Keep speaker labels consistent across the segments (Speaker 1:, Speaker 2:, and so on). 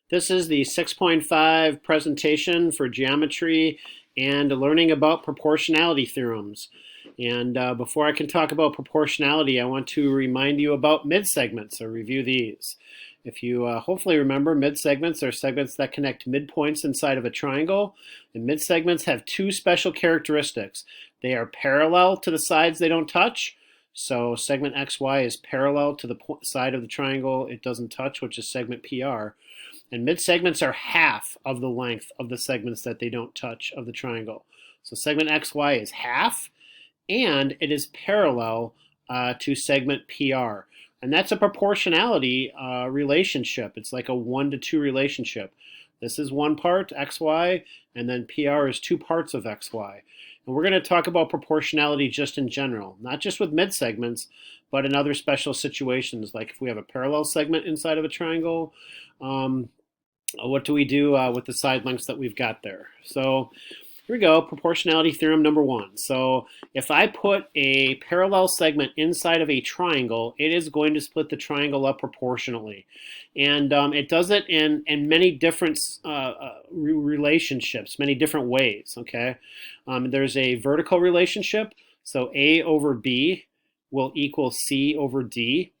Speaker 1: This is the 6.5 presentation for geometry and learning about proportionality theorems. And before I can talk about proportionality, I want to remind you about midsegments, or review these. If you hopefully remember, midsegments are segments that connect midpoints inside of a triangle. And midsegments have two special characteristics. They are parallel to the sides they don't touch. So segment XY is parallel to the side of the triangle it doesn't touch, which is segment PR. And mid-segments are half of the length of the segments that they don't touch of the triangle. So segment XY is half, and it is parallel to segment PR. And that's a proportionality relationship. It's like a 1-to-2 relationship. This is one part, XY, and then PR is two parts of XY. And we're going to talk about proportionality just in general, not just with mid-segments, but in other special situations, like if we have a parallel segment inside of a triangle, what do we do with the side lengths that we've got there? So here we go, proportionality theorem number one. So if I put a parallel segment inside of a triangle, it is going to split the triangle up proportionally. And it does it in many different relationships, many different ways, okay? There's a vertical relationship, so A over B will equal C over D.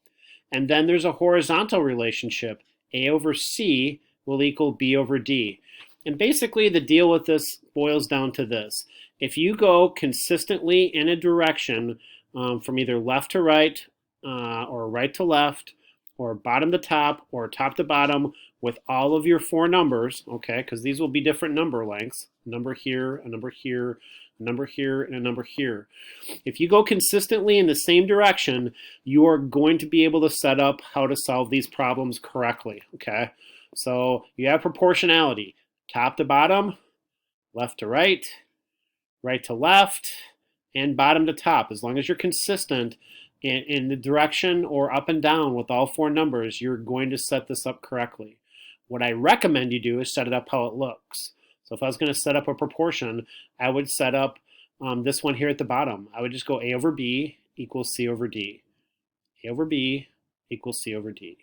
Speaker 1: And then there's a horizontal relationship, A over C will equal B over D. And basically the deal with this boils down to this. If you go consistently in a direction from either left to right or right to left or bottom to top or top to bottom with all of your four numbers, okay, because these will be different number lengths, a number here, a number here, a number here, and a number here. If you go consistently in the same direction, you are going to be able to set up how to solve these problems correctly, okay? So you have proportionality, top to bottom, left to right, right to left, and bottom to top. As long as you're consistent in the direction or up and down with all four numbers, you're going to set this up correctly. What I recommend you do is set it up how it looks. So if I was going to set up a proportion, I would set up this one here at the bottom. I would just go A over B equals C over D. A over B equals C over D.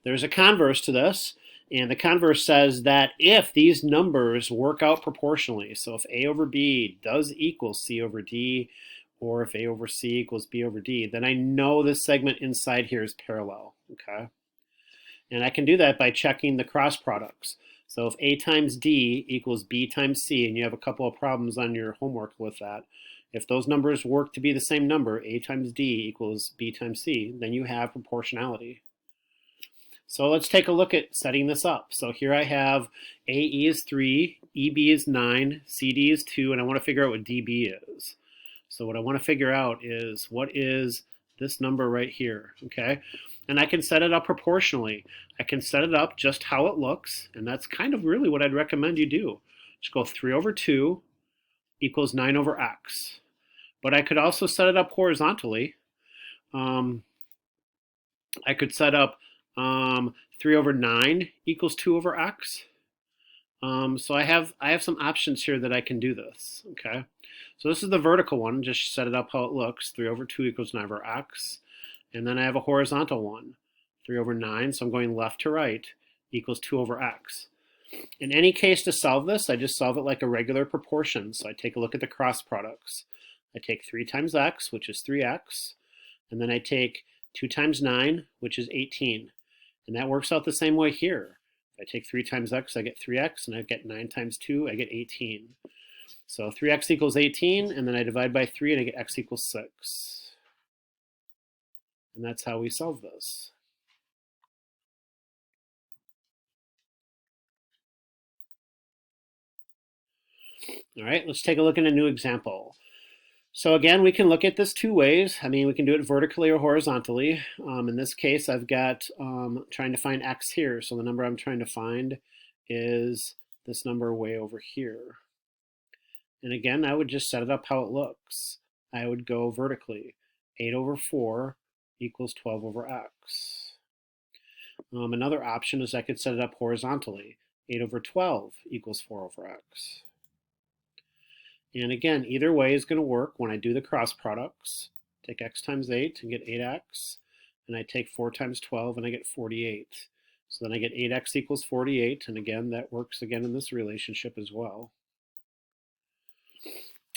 Speaker 1: There's a converse to this, and the converse says that if these numbers work out proportionally, so if A over B does equal C over D, or if A over C equals B over D, then I know this segment inside here is parallel, okay? And I can do that by checking the cross products. So if A times D equals B times C, and you have a couple of problems on your homework with that, if those numbers work to be the same number, A times D equals B times C, then you have proportionality. So let's take a look at setting this up. So here I have AE is 3, EB is 9, CD is 2, and I want to figure out what DB is. So what I want to figure out is what is this number right here, okay? And I can set it up proportionally. I can set it up just how it looks, and that's kind of really what I'd recommend you do. Just go 3 over 2 equals 9 over x. But I could also set it up horizontally. I could set up 3 over 9 equals 2 over x. So I have some options here that I can do this, okay? So this is the vertical one, just set it up how it looks. 3 over 2 equals 9 over x. And then I have a horizontal one, 3 over 9, so I'm going left to right, equals 2 over x. In any case to solve this, I just solve it like a regular proportion. So I take a look at the cross products. I take 3 times x, which is 3x, and then I take 2 times 9, which is 18. And that works out the same way here. If I take 3 times x, I get 3x, and I get 9 times 2, I get 18. So 3x equals 18, and then I divide by 3, and I get x equals 6. And that's how we solve this. All right, let's take a look at a new example. So again, we can look at this two ways. I mean, we can do it vertically or horizontally. In this case, I've got trying to find x here. So the number I'm trying to find is this number way over here. And again, I would just set it up how it looks. I would go vertically. 8 over 4 equals 12 over x. Another option is I could set it up horizontally. 8 over 12 equals 4 over x. And again, either way is going to work when I do the cross products. Take x times 8 and get 8x. And I take 4 times 12 and I get 48. So then I get 8x equals 48, and again, that works again in this relationship as well.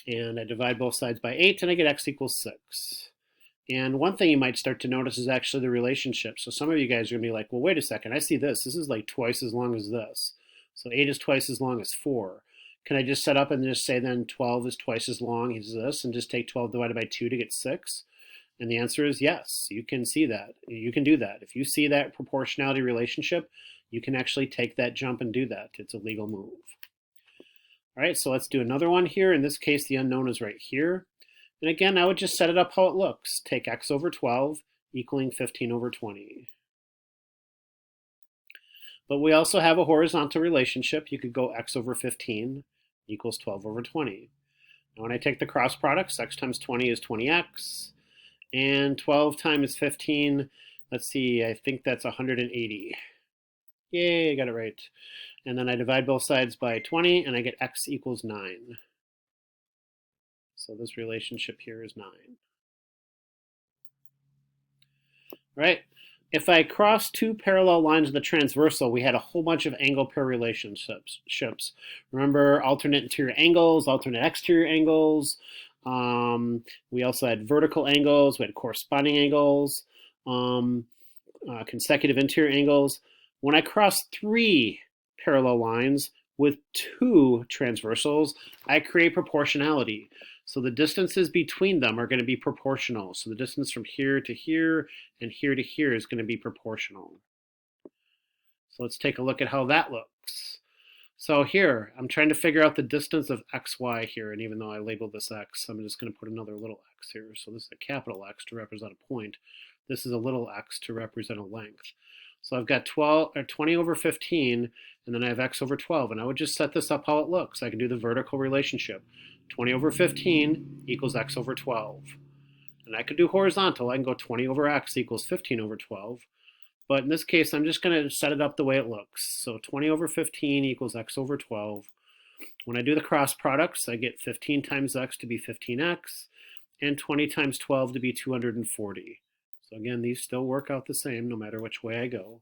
Speaker 1: And I divide both sides by 8, and I get x equals 6. And one thing you might start to notice is actually the relationship. So some of you guys are going to be like, well, wait a second, I see this. This is like twice as long as this. So 8 is twice as long as 4. Can I just set up and just say then 12 is twice as long as this and just take 12 divided by 2 to get 6? And the answer is yes, you can see that. You can do that. If you see that proportionality relationship, you can actually take that jump and do that. It's a legal move. All right, so let's do another one here. In this case, the unknown is right here. And again, I would just set it up how it looks. Take x over 12 equaling 15 over 20. But we also have a horizontal relationship. You could go x over 15 equals 12 over 20. Now when I take the cross products, x times 20 is 20x. And 12 times 15, let's see, I think that's 180. Yay, I got it right. And then I divide both sides by 20, and I get x equals 9. So this relationship here is 9. Right? If I cross two parallel lines of the transversal, we had a whole bunch of angle pair relationships. Remember alternate interior angles, alternate exterior angles. We also had vertical angles. We had corresponding angles, consecutive interior angles. When I cross three parallel lines with two transversals, I create proportionality. So the distances between them are going to be proportional. So the distance from here to here and here to here is going to be proportional. So let's take a look at how that looks. So here, I'm trying to figure out the distance of xy here, and even though I labeled this x, I'm just going to put another little x here. So this is a capital X to represent a point. This is a little x to represent a length. So I've got 20 over 15, and then I have x over 12, and I would just set this up how it looks. I can do the vertical relationship. 20 over 15 equals x over 12. And I could do horizontal. I can go 20 over x equals 15 over 12. But in this case, I'm just going to set it up the way it looks. So 20 over 15 equals x over 12. When I do the cross products, I get 15 times x to be 15x, and 20 times 12 to be 240. So again, these still work out the same no matter which way I go.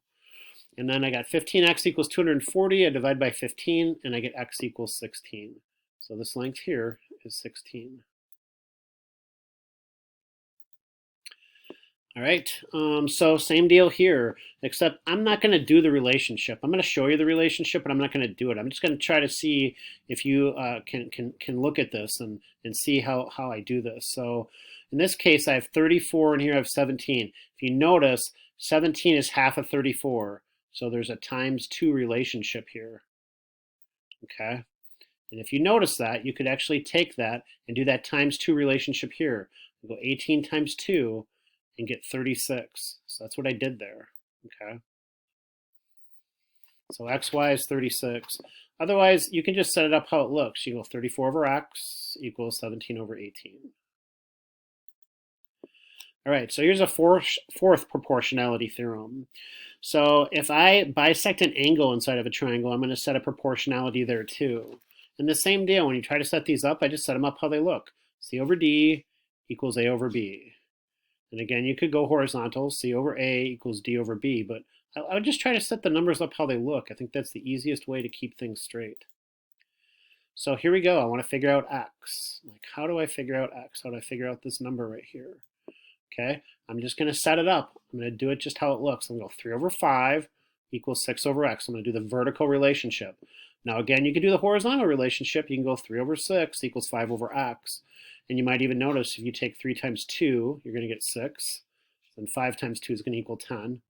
Speaker 1: And then I got 15x equals 240. I divide by 15, and I get x equals 16. So this length here is 16. All right, so same deal here, except I'm not going to do the relationship. I'm going to show you the relationship, but I'm not going to do it. I'm just going to try to see if you can look at this and see how I do this. So in this case, I have 34, and here I have 17. If you notice, 17 is half of 34. So there's a times 2 relationship here. Okay. And if you notice that, you could actually take that and do that times 2 relationship here. We'll go 18 times 2 and get 36. So that's what I did there. Okay. So xy is 36. Otherwise, you can just set it up how it looks. You go 34 over x equals 17 over 18. All right, so here's a fourth proportionality theorem. So if I bisect an angle inside of a triangle, I'm going to set a proportionality there too. And the same deal, when you try to set these up, I just set them up how they look. C over D equals A over B. And again, you could go horizontal, C over A equals D over B, but I would just try to set the numbers up how they look. I think that's the easiest way to keep things straight. So here we go. I want to figure out x. Like, how do I figure out x? How do I figure out this number right here? Okay, I'm just going to set it up. I'm going to do it just how it looks. I'm going to go 3 over 5 equals 6 over x. I'm going to do the vertical relationship. Now again, you can do the horizontal relationship. You can go 3 over 6 equals 5 over x. And you might even notice if you take 3 times 2, you're going to get 6. Then 5 times 2 is going to equal 10.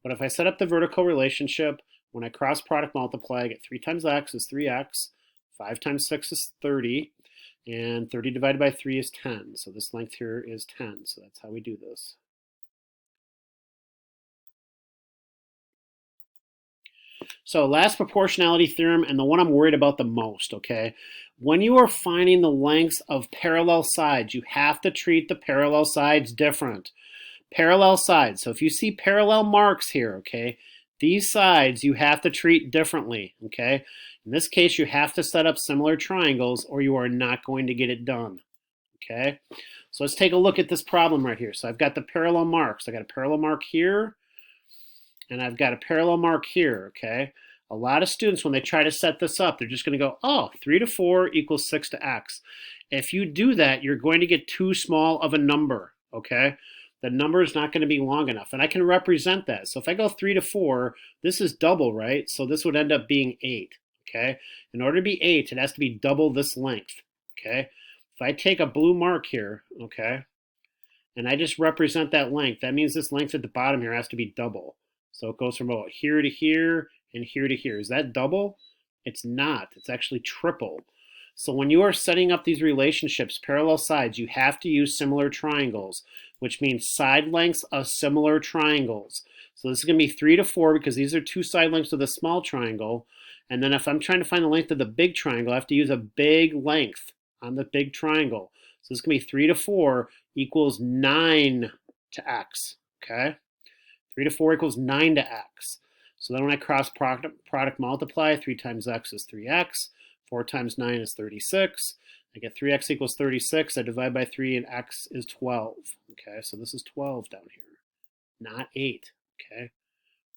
Speaker 1: But if I set up the vertical relationship, when I cross product multiply, I get 3 times x is 3x, 5 times 6 is 30, and 30 divided by 3 is 10. So this length here is 10. So that's how we do this. So last proportionality theorem, and the one I'm worried about the most, okay? When you are finding the lengths of parallel sides, you have to treat the parallel sides different. Parallel sides. So if you see parallel marks here, okay, these sides you have to treat differently, okay? In this case, you have to set up similar triangles or you are not going to get it done, okay? So let's take a look at this problem right here. So I've got the parallel marks. I got a parallel mark here, and I've got a parallel mark here, okay? A lot of students, when they try to set this up, they're just going to go, oh, 3 to 4 equals 6 to x. If you do that, you're going to get too small of a number, okay? The number is not going to be long enough, and I can represent that. So if I go 3 to 4, this is double, right? So this would end up being 8, okay? In order to be 8, it has to be double this length, okay? If I take a blue mark here, okay, and I just represent that length, that means this length at the bottom here has to be double. So it goes from about here to here and here to here. Is that double? It's not. It's actually triple. So when you are setting up these relationships, parallel sides, you have to use similar triangles, which means side lengths of similar triangles. So this is going to be 3 to 4 because these are two side lengths of the small triangle. And then if I'm trying to find the length of the big triangle, I have to use a big length on the big triangle. So this is going to be 3 to 4 equals 9 to x, okay? 3 to 4 equals 9 to x. So then when I cross product multiply, 3 times x is 3x, 4 times 9 is 36. I get 3x equals 36. I divide by 3 and x is 12. Okay, so this is 12 down here, not 8. Okay,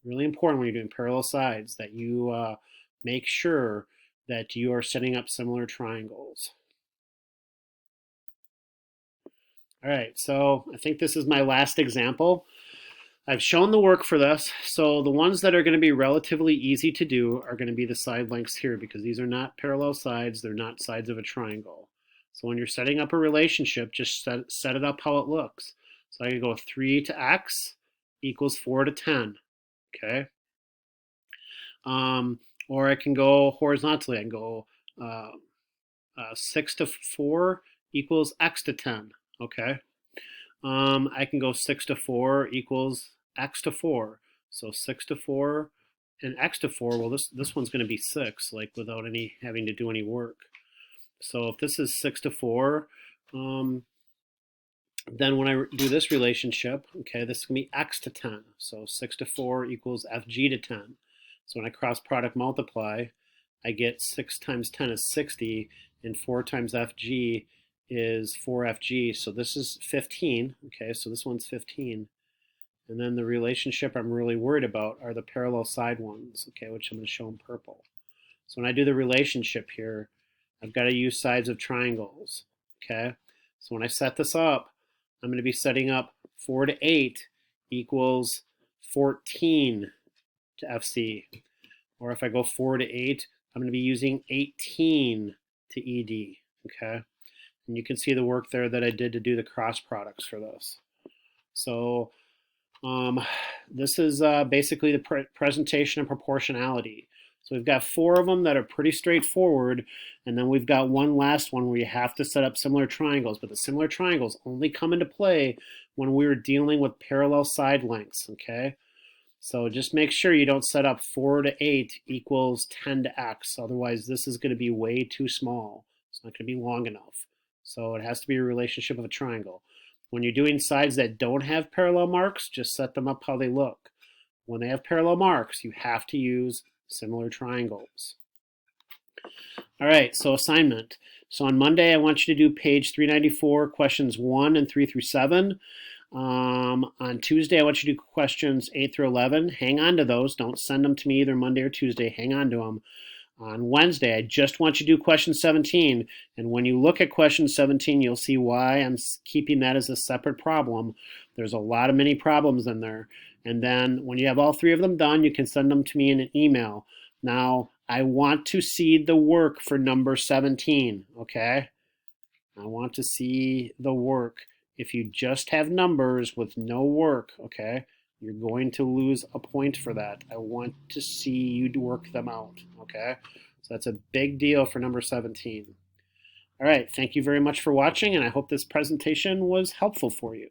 Speaker 1: really important when you're doing parallel sides that you make sure that you are setting up similar triangles. All right, so I think this is my last example. I've shown the work for this, so the ones that are going to be relatively easy to do are going to be the side lengths here because these are not parallel sides, they're not sides of a triangle. So when you're setting up a relationship, just set it up how it looks. So I can go 3 to x equals 4 to 10, okay? Or I can go horizontally, I can go 6 to 4 equals x to 10, okay? I can go 6 to 4 equals x to 4. So 6 to 4 and x to 4, well, this one's going to be 6, like without any having to do any work. So if this is 6 to 4, then when I do this relationship, okay, this is going to be x to 10. So 6 to 4 equals fg to 10. So when I cross product multiply, I get 6 times 10 is 60, and 4 times fg is 4fg. So this is 15. Okay, so this one's 15. And then the relationship I'm really worried about are the parallel side ones, okay, which I'm going to show in purple. So when I do the relationship here, I've got to use sides of triangles, okay? So when I set this up, I'm going to be setting up 4 to 8 equals 14 to FC. Or if I go 4 to 8, I'm going to be using 18 to ED, okay? And you can see the work there that I did to do the cross products for this. So this is basically the presentation of proportionality. So we've got 4 of them that are pretty straightforward, and then we've got one last one where you have to set up similar triangles, but the similar triangles only come into play when we're dealing with parallel side lengths, okay? So just make sure you don't set up 4 to 8 equals 10 to x, otherwise this is going to be way too small. It's not going to be long enough. So it has to be a relationship of a triangle. When you're doing sides that don't have parallel marks, just set them up how they look. When they have parallel marks, you have to use similar triangles. All right, so assignment. So on Monday, I want you to do page 394, questions 1 and 3 through 7. On Tuesday, I want you to do questions 8 through 11. Hang on to those. Don't send them to me either Monday or Tuesday. Hang on to them. On Wednesday, I just want you to do question 17. And when you look at question 17, you'll see why I'm keeping that as a separate problem. There's a lot of mini problems in there. And then when you have all 3 of them done, you can send them to me in an email. Now, I want to see the work for number 17, okay? I want to see the work. If you just have numbers with no work, okay, you're going to lose a point for that. I want to see you work them out, okay? So that's a big deal for number 17. All right, thank you very much for watching, and I hope this presentation was helpful for you.